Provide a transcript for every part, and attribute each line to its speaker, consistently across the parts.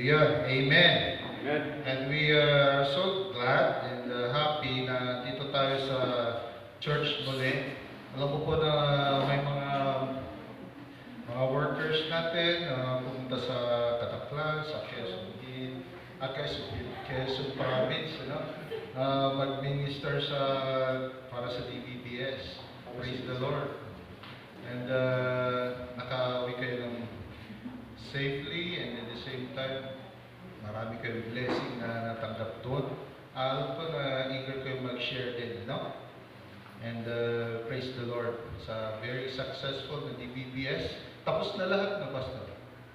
Speaker 1: Hallelujah. Amen.
Speaker 2: Amen.
Speaker 1: And we are so glad and happy na dito tayo sa church muli. Alam ko po na may mga workers natin pumunta sa Kataklan, sa Quezon Hill, Quezon Province, mag-minister para sa DBBS. Praise the Lord. And nakauwi kayo ng safely, and at the same time, marami kayong blessing na natanggap doon. Alam ko na eager kayo mag-share din, no? And praise the Lord sa very successful na DBBS. Tapos na lahat na, Pastor?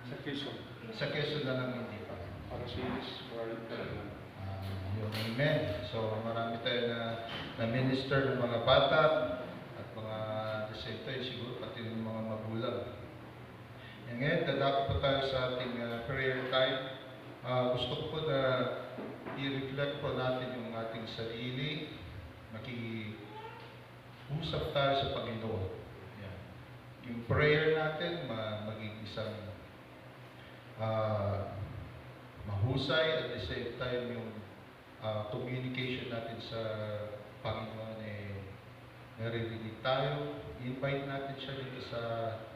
Speaker 2: Sa Quezon.
Speaker 1: Sa Quezon na lang hindi pa.
Speaker 2: Para sa warrant pa naman.
Speaker 1: Yung amen. So marami tayo na minister ng mga bata at mga the same time siguro pati ng mga magulang. And ngayon, dadako po tayo sa ating prayer time. Gusto ko po na i-reflect po natin yung ating sarili. Makiusap tayo sa Panginoon. Yan. Yung prayer natin, maging isang mahusay at the same time yung communication natin sa Panginoon naririnig tayo. I-invite natin siya dito sa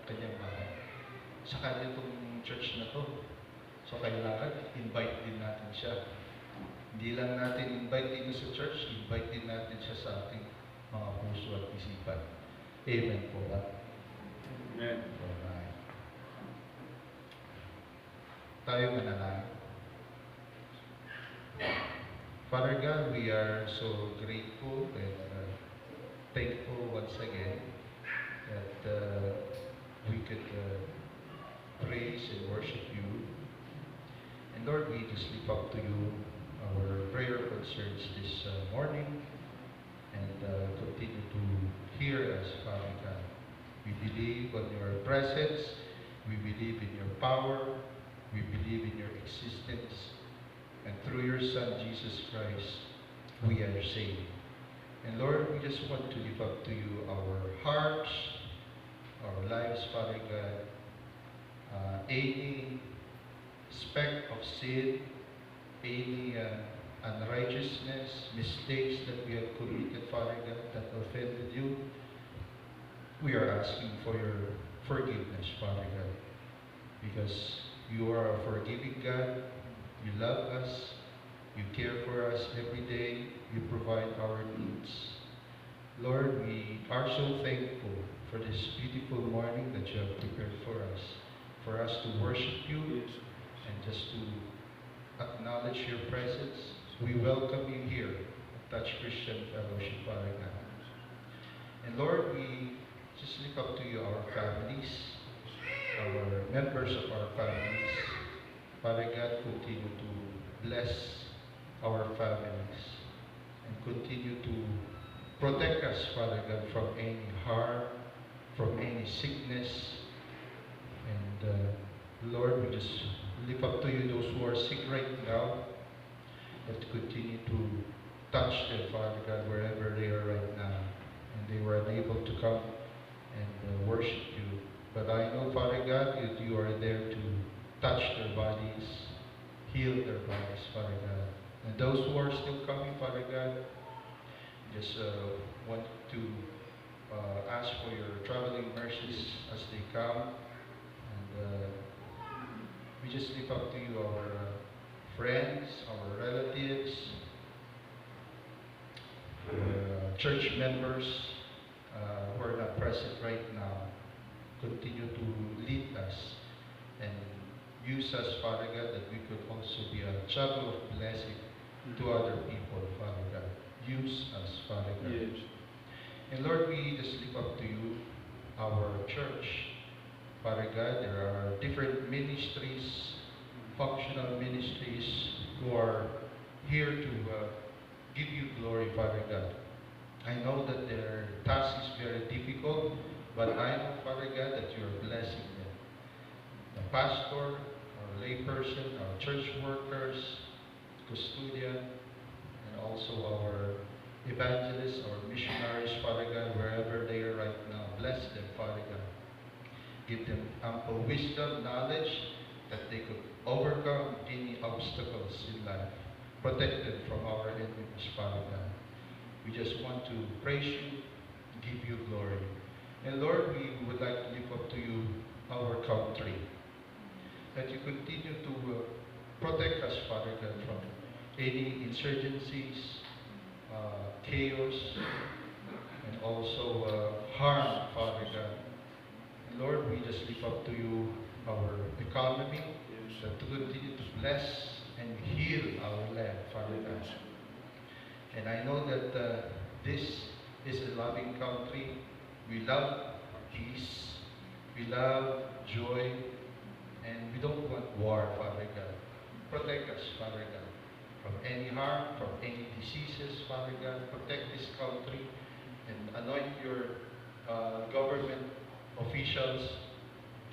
Speaker 1: kanyang bahay. Sa kanya itong church na to. So kailangan invite din natin siya. Hindi lang natin invite dito sa church, invite din natin siya sa ating mga puso at isipan. Amen po ba?
Speaker 2: Amen.
Speaker 1: Alright. Tayo manalangin. Father God, we are so grateful and thankful once again that we could praise and worship you. And Lord, we just lift up to you our prayer concerns this morning and continue to hear us, Father God. We believe on your presence, we believe in your power, we believe in your existence, and through your Son, Jesus Christ, we are saved. And Lord, we just want to lift up to you our hearts, our lives, Father God. Any speck of sin, any unrighteousness, mistakes that we have committed, Father God, that offended you, we are asking for your forgiveness, Father God, because you are a forgiving God, you love us, you care for us every day, you provide our needs. Lord, we are so thankful for this beautiful morning that you have prepared for us to worship you and just to acknowledge your presence. We welcome you here at Touch Christian Fellowship, Father God. And Lord, we just lift up to you our families, our members of our families. Father God, continue to bless our families and continue to protect us, Father God, from any harm, from any sickness. And Lord, we just lift up to you those who are sick right now, that continue to touch them, Father God, wherever they are right now. And they were unable to come and worship you. But I know, Father God, that you are there to touch their bodies, heal their bodies, Father God. And those who are still coming, Father God, just want to ask for your traveling mercies as they come. And we just lift up to you our friends, our relatives, church members who are not present right now. Continue to lead us and use us, Father God, that we could also be a channel of blessing to other people, Father God. Use us, Father God.
Speaker 2: Yes.
Speaker 1: And Lord, we just lift up to you our church. Father God, there are different ministries, functional ministries, who are here to give you glory, Father God. I know that their task is very difficult, but I know, Father God, that you are blessing them. The pastor, our layperson, our church workers, custodian, and also our evangelists, our missionaries, Father God, wherever they are right now. Bless them, Father God. Give them ample wisdom, knowledge, that they could overcome any obstacles in life, protected from our enemies, Father God. We just want to praise you, give you glory. And Lord, we would like to lift up to you our country, that you continue to protect us, Father God, from any insurgencies, chaos, and also harm, Father God. And Lord, we just lift up to you our economy, that to continue to bless and heal our land, Father God. And I know that this is a loving country. We love peace, we love joy, and we don't want war, Father God. Protect us, Father God, from any harm, from any diseases, Father God. Protect this country and anoint your government officials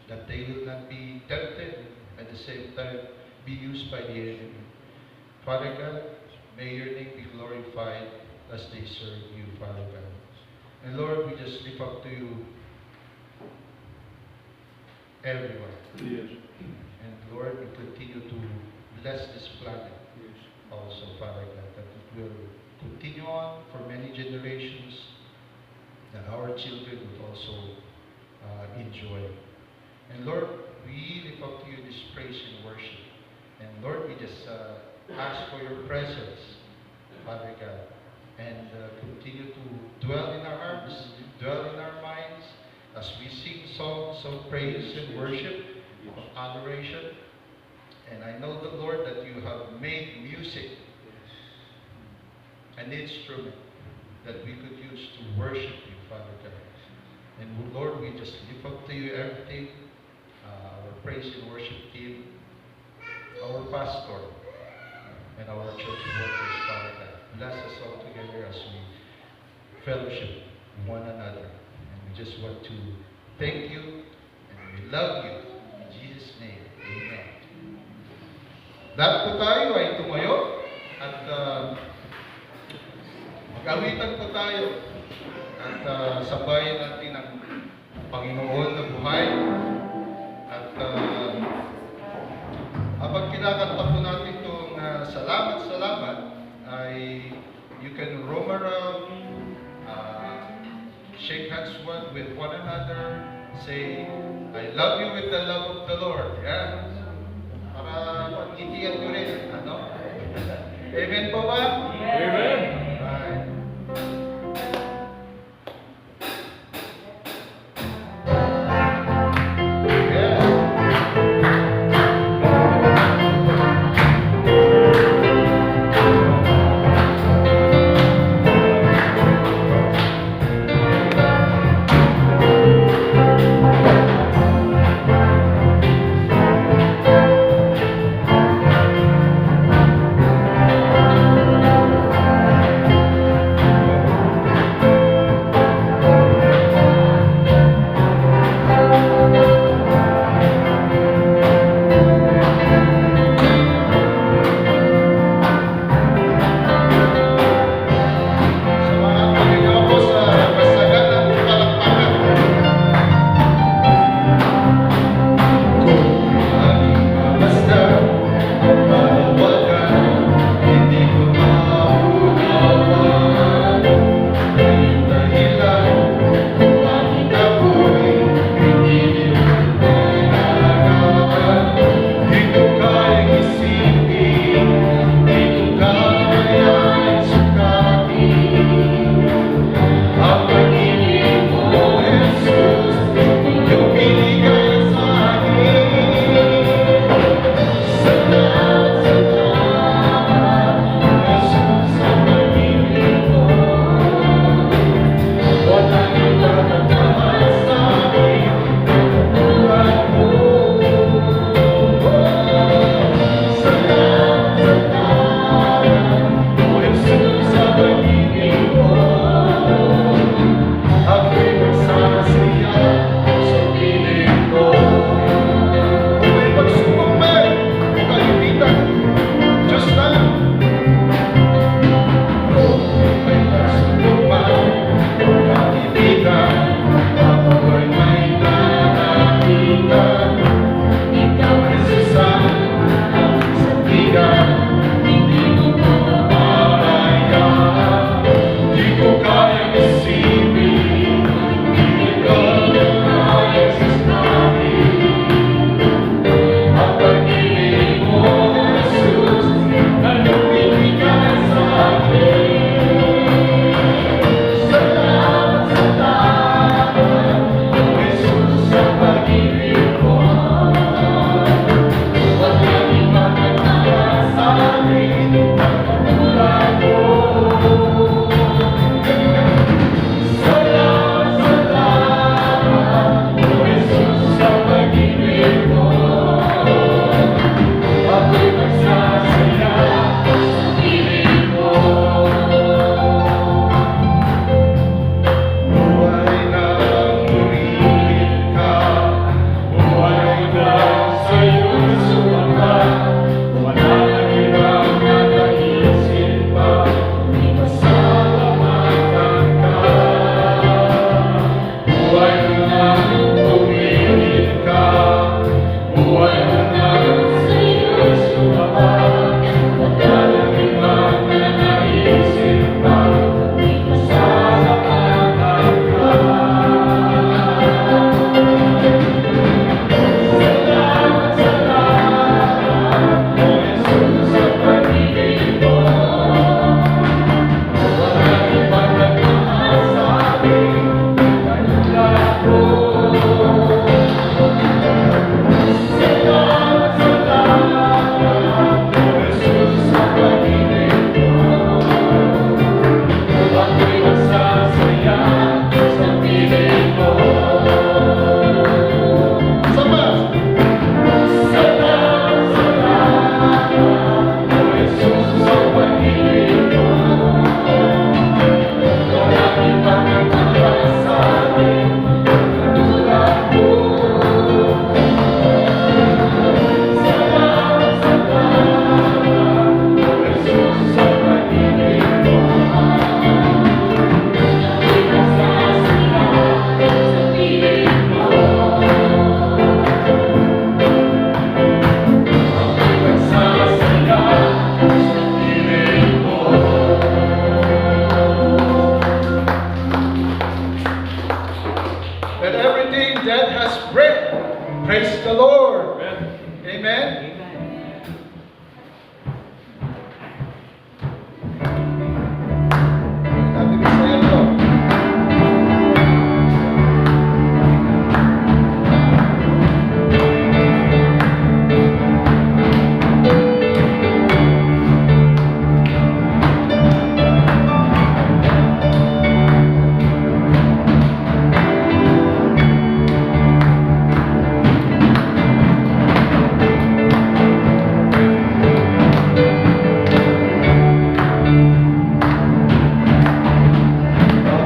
Speaker 1: that they will not be tempted, at the same time be used by the enemy. Father God, may your name be glorified as they serve you, Father God. And Lord, we just lift up to you everyone.
Speaker 2: Yes.
Speaker 1: And Lord, we continue to bless this planet
Speaker 2: Yes.
Speaker 1: also, Father God, that it will continue on for many generations, that our children would also enjoy. And Lord, we lift up to you this praise and worship. And Lord, we just ask for your presence, Father God, and continue to dwell in our hearts, dwell in our minds, as we sing songs of praise and worship, of adoration. And I know, the Lord, that you have made music an instrument that we could use to worship you, Father God. And Lord, we just lift up to you everything, our praise and worship team, our pastor, and our church workers, Father God. Bless us all together as we fellowship one another. And we just want to thank you, and we love you. In Jesus' name, amen. Lahat po tayo ay tumayo at mag-awitan po tayo at sabayan natin ang Panginoon na buhay. At habang kinakanta po natin itong salamat, salamat, ay you can roam around, shake hands with one another, say, I love you with the love of the Lord. Yan. Para pagkitiyan nyo rin. Ano? Amen po ba?
Speaker 2: Amen.
Speaker 1: Right. Praise the Lord.
Speaker 2: Amen.
Speaker 1: Amen. Natin masaya to.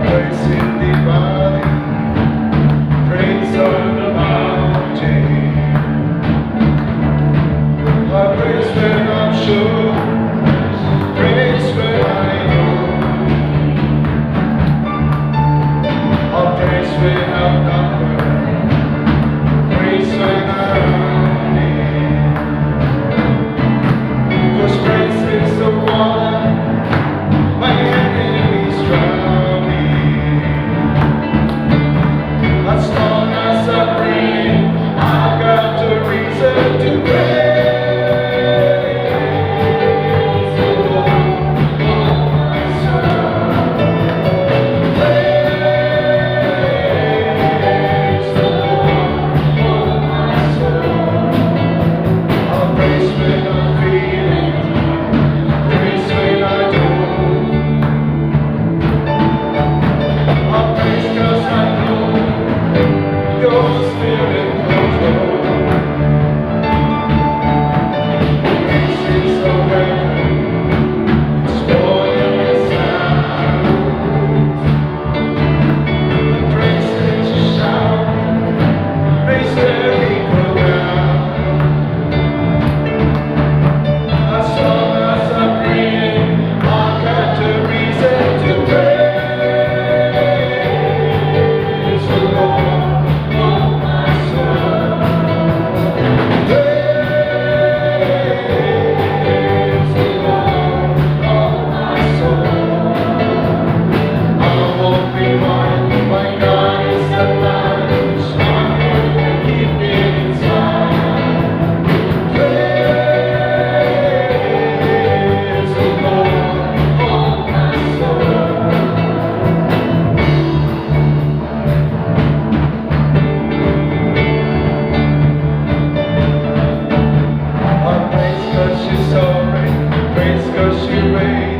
Speaker 1: Praise in the valley, praise on the mountain. I praise when I'm sure, praise when I know. I praise when I'm numbered, praise when I'm near. 'Cause praise is the water my enemies drown in. As long as I breathe, I've got a reason to praise the Lord, oh my soul. Praise the Lord, oh my soul. I'll praise when I'm feeling, praise when I don't. I'll praise 'cause I know your spirit control. Praise is a weapon, it's more than a sound. Praise is a shout, praise every ground. As long as I'm breathing, I've got a reason to praise the Lord, oh my soul. Praise the Lord, oh my soul. I won't be quiet, my God is alive, strong and keep me inside. Praise the Lord, oh my soul. I praise 'cause you're sovereign, praise 'cause you reign,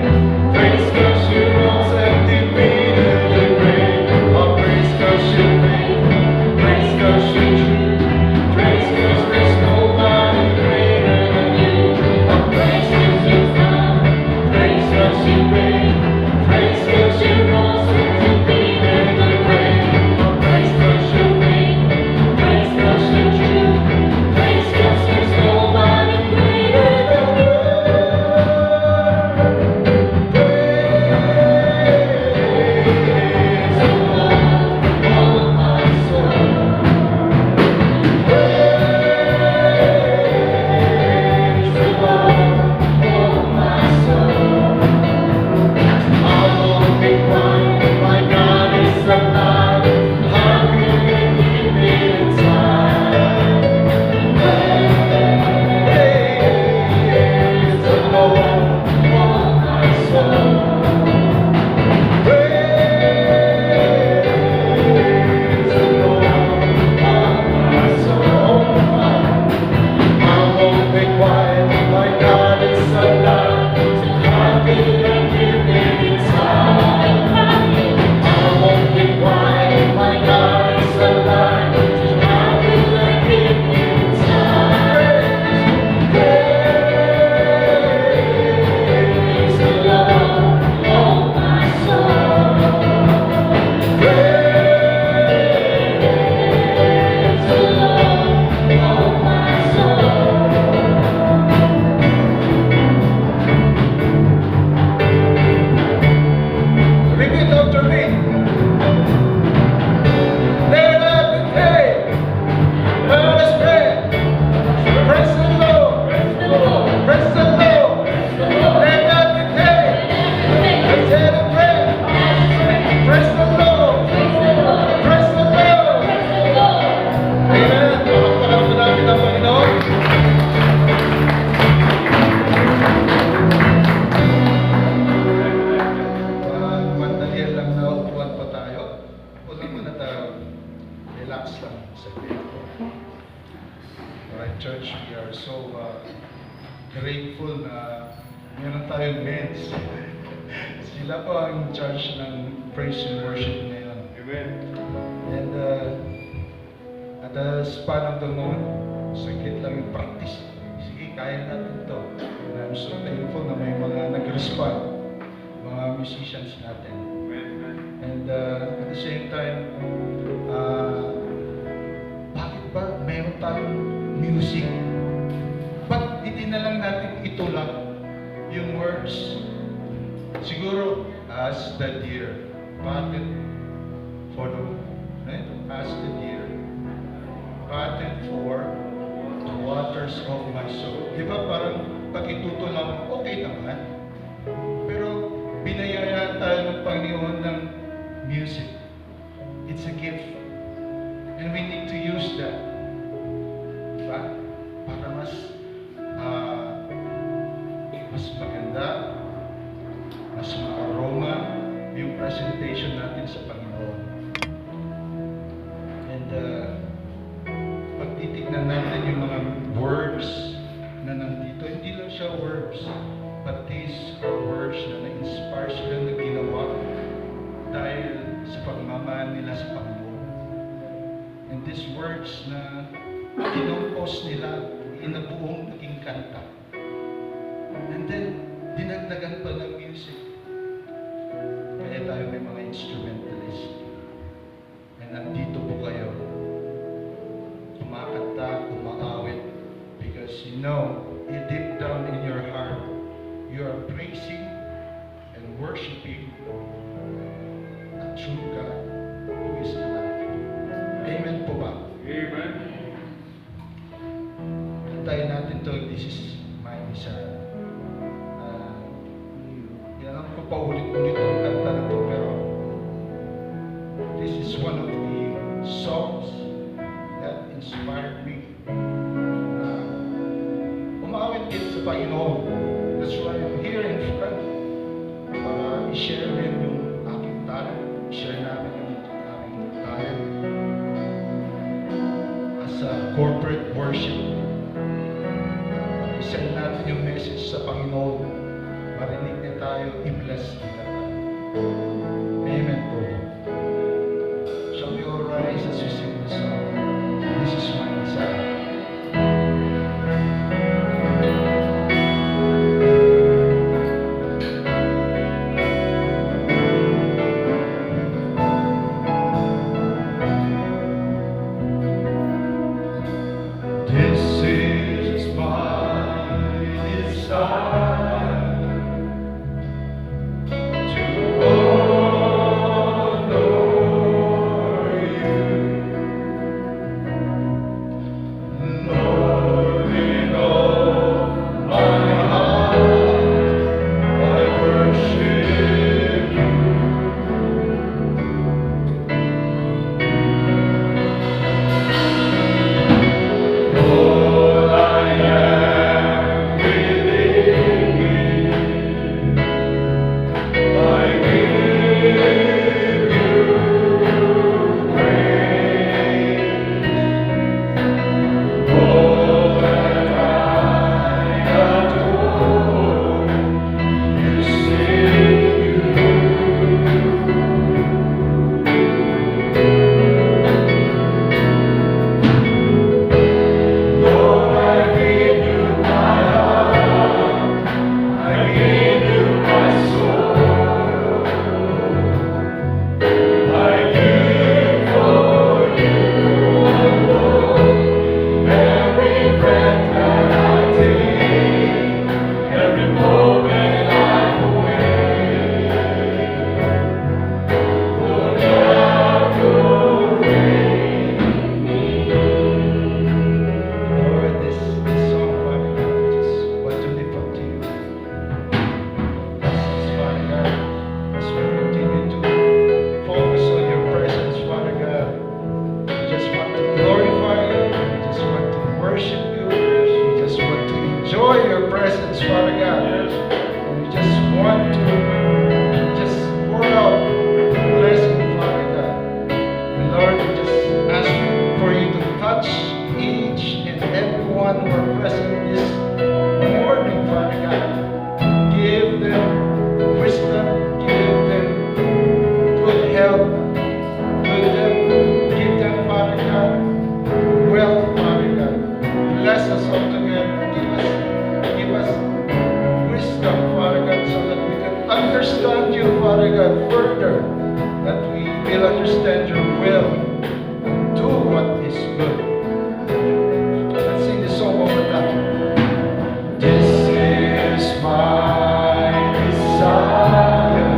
Speaker 1: praise 'cause you rose and defeated the grave. I praise 'cause you reign, praise 'cause you're true, praise 'cause there's nobody greater than you. I praise 'cause you're found, praise 'cause you reign, praise 'cause you rose and defeated the grave. I praise 'cause you reign, praise 'cause you're true, praise 'cause there's nobody greater than you. church, we are so grateful na meron tayong men's. Sila po ang charge ng praise and worship ngayon.
Speaker 2: Amen.
Speaker 1: And at the span of the moment, saglit lang yung practice. Sige, kaya natin to. And I'm so thankful na may mga nag-respond, mga musicians natin.
Speaker 2: Amen.
Speaker 1: And at the same time, bakit ba meron tayong music? Ba't hindi na lang natin itulak yung words? Siguro, as the deer panted for the, as the deer panted for the waters of my soul. Di ba parang pag itutulak, okay naman. Pero binayayaan tayo ng Panginoon ng music. It's a gift. And we need to use that. Diba? Para mas maganda, mas ma-aroma yung presentation natin sa Panginoon. And pag titignan natin yung mga words na nandito, hindi lang siya words, but these are words na na-inspire sila na ginawa dahil sa pagmamahal nila sa Panginoon. And these words na inompos nila, inabuong naging kanta. And then, dinagdagan pa ng music. Kaya tayo may mga instrumentalist. And nandito po kayo, kumakanta, kumaawit, because you know, deep down in your heart, you are praising and worshiping a true God who is alive. Amen po ba?
Speaker 2: Amen.
Speaker 1: Kantayin natin to, this is my desire. Alam ko pa ulit-ulit ang kanta na to, pero this is one of the songs that inspired me. Umawit din sa Panginoon. That's why I'm here in front. Para i-share din yung aking talent. I-share namin yung aking talent as a corporate worship. I-send natin yung message sa Panginoon. Marinig niya tayo, i-bless niya tayo. Amen po. Shall we all rise as we sing the song? This is my desire. This is my desire. everyone who are present this morning, Father God. Give them wisdom, give them good health, give them, Father God, wealth, Father God. Bless us all together. Give us wisdom, Father God, so that we can understand you, Father God, further, that we will understand your will, do what is good. Let's sing this song one more time. This is my desire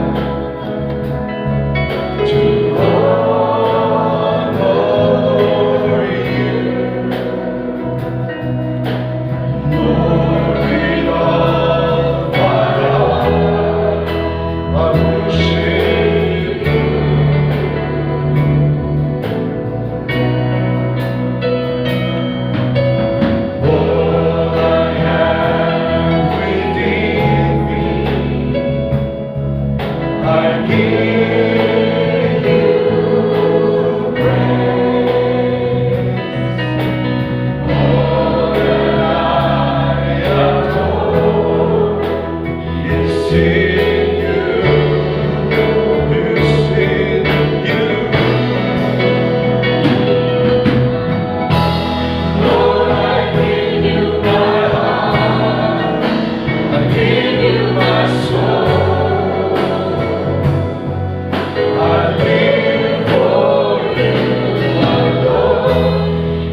Speaker 1: to honor you, Lord, with all my heart. I worship you. All I have within me, I give you praise. All that I adore is in you, is in you. Lord, I give you my heart, I give you my soul, I live for you alone.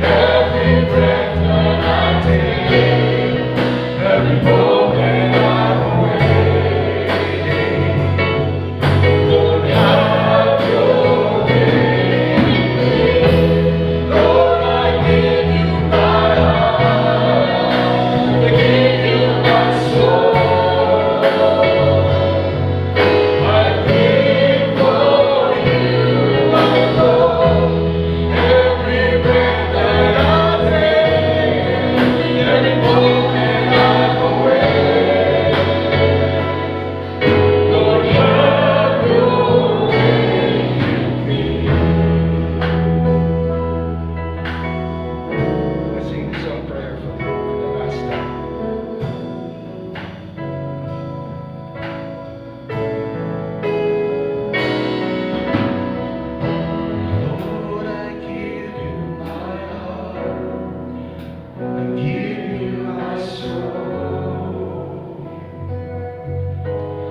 Speaker 1: Every breath that I take, every moment I'm awake, Lord, have your way. Lord, I give you my heart, I give you my soul, I live for you alone. Every breath that I take, every moment I'm awake, Lord, have your way in me. Let's sing this song prayer for the last time. Lord, I give you my heart, I give you my soul,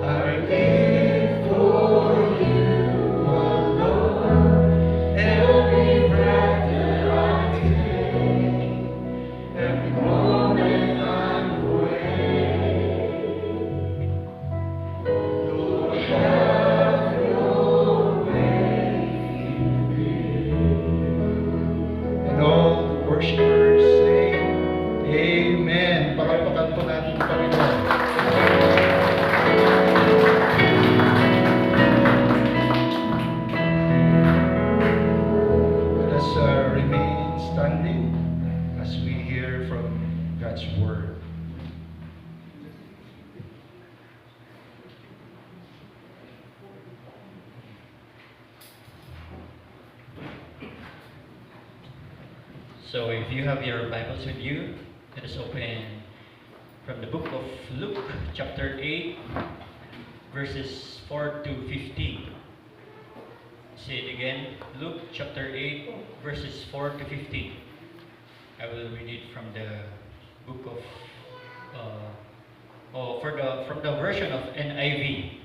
Speaker 1: I live for you alone. Every breath that I take, every moment I'm awake, Lord, have your way in me. And all the worshipers say, Amen. Palakpakan po natin ang Panginoon. Let us remain standing as we hear from God's Word.
Speaker 3: So if you have your Bibles with you, let us open from the book of Luke, chapter 8, verses 4 to 15. Say it again, Luke chapter 8, verses 4 to 15. I will read it from the book of, from the version of NIV.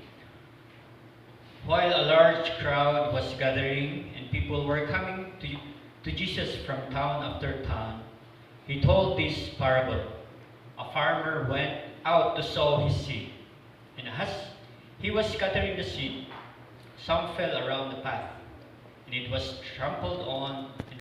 Speaker 3: While a large crowd was gathering and people were coming to Jesus from town after town, he told this parable. A farmer went out to sow his seed, and as he was scattering the seed, some fell around the path, and it was trampled on